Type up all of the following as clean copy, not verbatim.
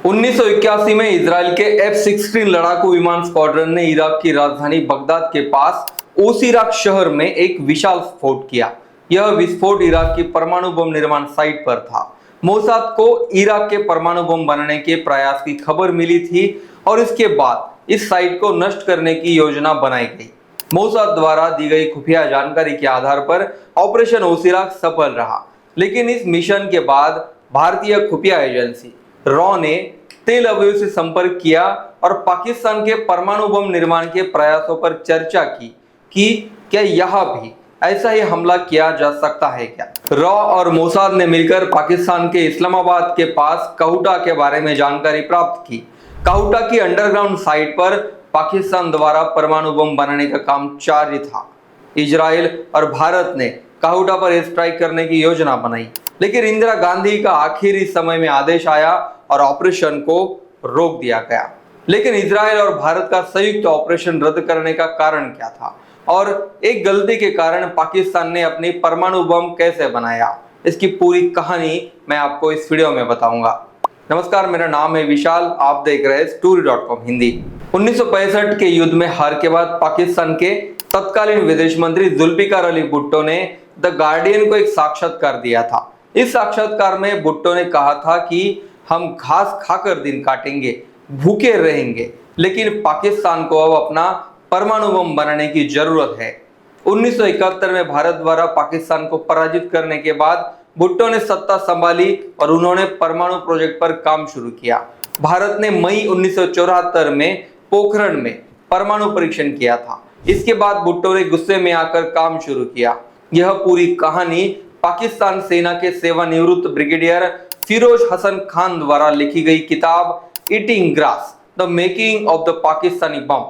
1981 में इजराइल के F-16 लड़ाकू विमान स्क्वाड्रन ने इराक की राजधानी बगदाद के पास ओसीराक शहर में एक विशाल विस्फोट किया। यह विस्फोट इराक की परमाणु बम निर्माण साइट पर था। मोसाद को इराक के परमाणु बम बनाने के प्रयास की खबर मिली थी और इसके बाद इस साइट को नष्ट करने की योजना बनाई गई। मोसाद द्वारा दी गई खुफिया जानकारी के आधार पर ऑपरेशन ओसीराक सफल रहा, लेकिन इस मिशन के बाद भारतीय खुफिया एजेंसी रॉ ने तेल अवीव से संपर्क किया और पाकिस्तान के परमाणु बम निर्माण के प्रयासों पर चर्चा की कि क्या यह भी ऐसा ही हमला किया जा सकता है क्या। रॉ और मोसाद ने मिलकर पाकिस्तान के इस्लामाबाद के पास काहुटा के बारे में जानकारी प्राप्त की। काहुटा की अंडरग्राउंड साइट पर पाकिस्तान द्वारा परमाणु बम बनाने का काम जारी था। इजराइल और भारत ने काहुटा पर स्ट्राइक करने की योजना बनाई, लेकिन इंदिरा गांधी का आखिरी समय में आदेश आया और ऑपरेशन को रोक दिया गया। लेकिन इजराइल और भारत का संयुक्त ऑपरेशन रद्द करने का कारण क्या था और एक गलती के कारण पाकिस्तान ने अपनी परमाणु बम कैसे बनाया, इसकी पूरी कहानी मैं आपको इस वीडियो में बताऊंगा। नमस्कार, मेरा नाम है विशाल, आप देख रहे हैं story.com हिंदी। 1965 के युद्ध में हार के बाद पाकिस्तान के तत्कालीन विदेश मंत्री जुल्फिकार अली भुट्टो ने द गार्डियन को एक साक्षात्कार दिया था। इस साक्षात्कार में भुट्टो ने कहा था कि हम घास खाकर दिन काटेंगे, भूखे रहेंगे, लेकिन पाकिस्तान को अब अपना परमाणु बम बनाने की जरूरत है। 1971 में भारत द्वारा पाकिस्तान को पराजित करने के बाद भुट्टो ने सत्ता संभाली और उन्होंने परमाणु प्रोजेक्ट पर काम शुरू किया। भारत ने मई 1974 में पोखरण में परमाणु परीक्षण किया था। इसके बाद भुट्टो ने गुस्से में आकर काम शुरू किया। यह पूरी कहानी पाकिस्तान सेना के सेवानिवृत्त ब्रिगेडियर फिरोज हसन खान द्वारा लिखी गई किताब eating grass the making of the Pakistani bomb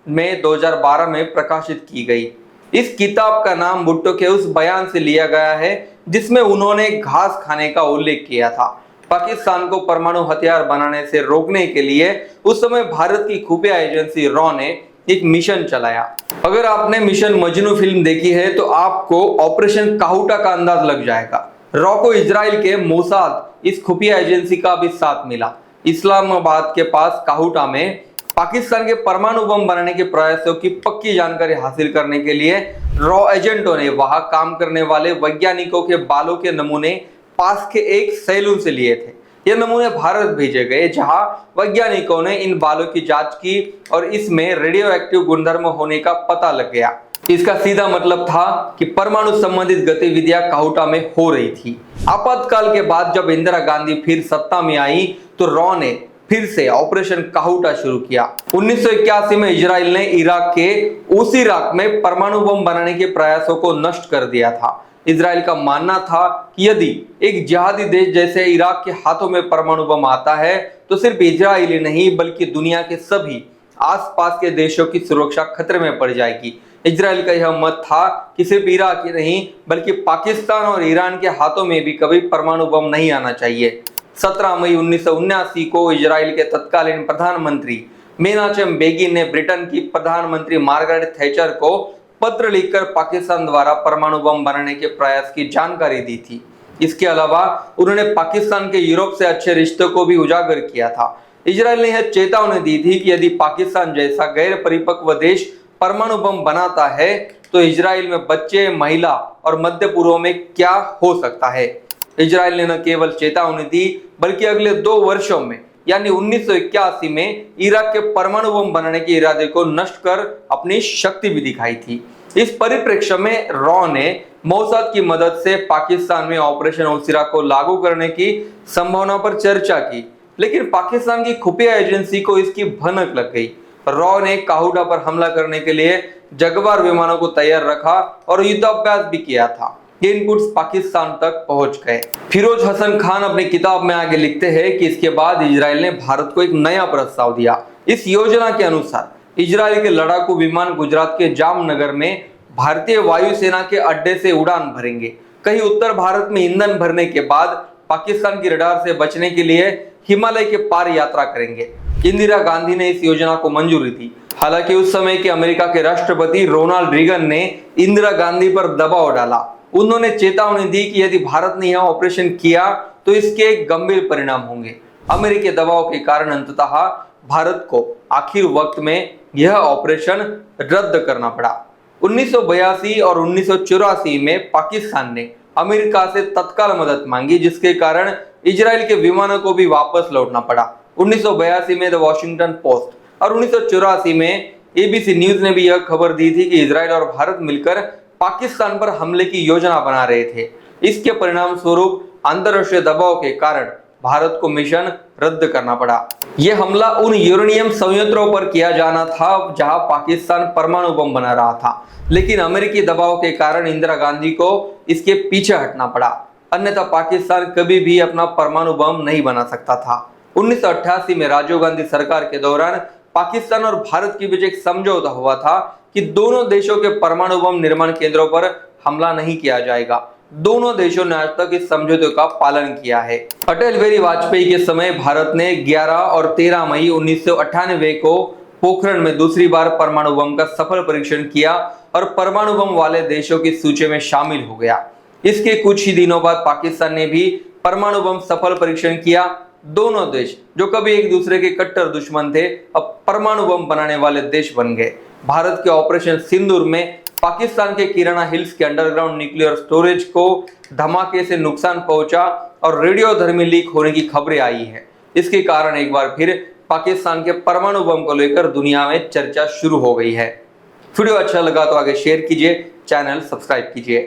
में 2012 में प्रकाशित की गई। इस किताब का नाम भुट्टो के उस बयान से लिया गया है जिसमें उन्होंने घास खाने का उल्लेख किया था। पाकिस्तान को परमाणु हथियार बनाने से रोकने के लिए उस समय भारत की खुफिया एजेंसी रॉ ने एक मिशन चलाया। अगर आपने मिशन मजनू फिल्म देखी है तो आपको ऑपरेशन काहुटा का अंदाज लग जाएगा। रॉ को इजराइल के मोसाद इस खुफिया एजेंसी का भी साथ मिला। इस्लामाबाद के पास काहुटा में पाकिस्तान के परमाणु बम बनाने के प्रयासों की पक्की जानकारी हासिल करने के लिए रॉ एजेंटों ने वहां काम करने वाले वैज्ञानिकों के बालों के नमूने पास के एक सैलून से लिए थे। ये नमूने भारत भेजे गए, जहां वैज्ञानिकों ने इन बालों की जांच की और इसमें रेडियो एक्टिव गुणधर्म होने का पता लग गया। इसका सीधा मतलब था कि परमाणु संबंधित गतिविधियां काहुटा में हो रही थी। आपातकाल के बाद जब इंदिरा गांधी फिर सत्ता में आई तो रॉ ने फिर से ऑपरेशन काहुटा शुरू किया। 1981 में इजराइल ने इराक के ओसीराक में परमाणु बम बनाने के प्रयासों को नष्ट कर दिया था। इजराइल का मानना था कि यदि एक जिहादी देश जैसे इराक के हाथों में परमाणु बम आता है तो सिर्फ इजराइल ही नहीं बल्कि दुनिया के सभी आसपास के देशों की सुरक्षा खतरे में पड़ जाएगी। इजराइल का यह मत था कि सिर्फ इराक ही नहीं बल्कि पाकिस्तान और ईरान के हाथों में भी कभी परमाणु बम नहीं आना चाहिए। 17 मई 1979 को इजराइल के तत्कालीन प्रधानमंत्री मेनाचम बेगिन ने ब्रिटेन की प्रधानमंत्री मार्गरेट थैचर को पत्र लिखकर पाकिस्तान द्वारा परमाणु बम बनाने के प्रयास की जानकारी दी थी। इसके अलावा उन्होंने पाकिस्तान के यूरोप से अच्छे रिश्तों को भी उजागर किया था। इजराइल ने यह चेतावनी दी थी कि यदि पाकिस्तान जैसा गैर परिपक्व देश परमाणु बम बनाता है तो इजराइल में बच्चे, महिला और मध्य पूर्व में क्या हो सकता है। इजराइल ने न केवल चेतावनी दी बल्कि अगले 2 वर्षों में यानी 1981 में इराक के परमाणु बम बनाने के इरादे को नष्ट कर अपनी शक्ति भी दिखाई थी। इस परिप्रेक्ष्य में रॉ ने मोसाद की मदद से पाकिस्तान में ऑपरेशन ओसीराक को लागू करने की संभावना पर चर्चा की, लेकिन पाकिस्तान की खुफिया एजेंसी को इसकी भनक लग गई। रॉ ने काहुटा पर हमला करने के लिए जगुआर विमानों को तैयार रखा और युद्धाभ्यास भी किया था। ये इनपुट्स पाकिस्तान तक पहुंच गए। फिरोज हसन खान अपनी किताब में आगे लिखते हैं कि इसके बाद इजराइल ने भारत को एक नया प्रस्ताव दिया। इस योजना के अनुसार इजराइल के लड़ाकू विमान गुजरात के जामनगर में भारतीय वायुसेना के अड्डे से उड़ान भरेंगे। कहीं उत्तर भारत में ईंधन भरने के बाद पाकिस्तान की रडार से बचने के लिए हिमालय के पार यात्रा करेंगे। इंदिरा गांधी ने इस योजना को मंजूरी दी। हालांकि उस समय के अमेरिका के राष्ट्रपति रोनाल्ड रीगन ने इंदिरा गांधी पर दबाव डाला। उन्होंने चेतावनी दी कि यदि भारत ने यह ऑपरेशन किया तो इसके गंभीर परिणाम होंगे। अमेरिकी दबाव के कारण अंततः भारत को आखिर वक्त में यह ऑपरेशन रद्द करना पड़ा। 1982 और 1984 में पाकिस्तान ने अमेरिका से तत्काल मदद मांगी, जिसके कारण इजराइल के विमानों को भी वापस लौटना पड़ा। 1982 में द वॉशिंगटन पोस्ट और 1984 में एबीसी न्यूज ने भी यह खबर दी थी कि इजराइल और भारत मिलकर पाकिस्तान पर हमले की योजना बना रहे थे। इसके परिणाम स्वरूप अंतरराष्ट्रीय दबाव के कारण भारत को मिशन रद्द करना पड़ा। यह हमला उन यूरेनियम संयंत्रों पर किया जाना था जहां पाकिस्तान परमाणु बम बना रहा था, लेकिन अमेरिकी दबाव के कारण इंदिरा गांधी को इसके पीछे हटना पड़ा, अन्यथा पाकिस्तान कभी भी अपना परमाणु बम नहीं बना सकता था। 1988 में राजीव गांधी सरकार के दौरान पाकिस्तान और भारत के बीच एक समझौता हुआ था कि दोनों देशों के परमाणु बम निर्माण केंद्रों पर हमला नहीं किया जाएगा। दोनों देशों ने आज तक इस समझौते का पालन किया है। अटल बिहारी वाजपेयी के समय भारत ने 11 और 13 मई 1998 को पोखरण में दूसरी बार परमाणु बम का सफल परीक्षण किया और परमाणु बम वाले देशों की सूची में शामिल हो गया। इसके कुछ ही दिनों बाद पाकिस्तान ने भी परमाणु बम सफल परीक्षण किया। दोनों देश जो कभी एक दूसरे के कट्टर दुश्मन थे, अब परमाणु बम बनाने वाले देश बन गए। भारत के ऑपरेशन सिंदूर में पाकिस्तान के किराना हिल्स के अंडरग्राउंड न्यूक्लियर स्टोरेज को धमाके से नुकसान पहुंचा और रेडियोधर्मी लीक होने की खबरें आई है। इसके कारण एक बार फिर पाकिस्तान के परमाणु बम को लेकर दुनिया में चर्चा शुरू हो गई है। वीडियो अच्छा लगा तो आगे शेयर कीजिए, चैनल सब्सक्राइब कीजिए।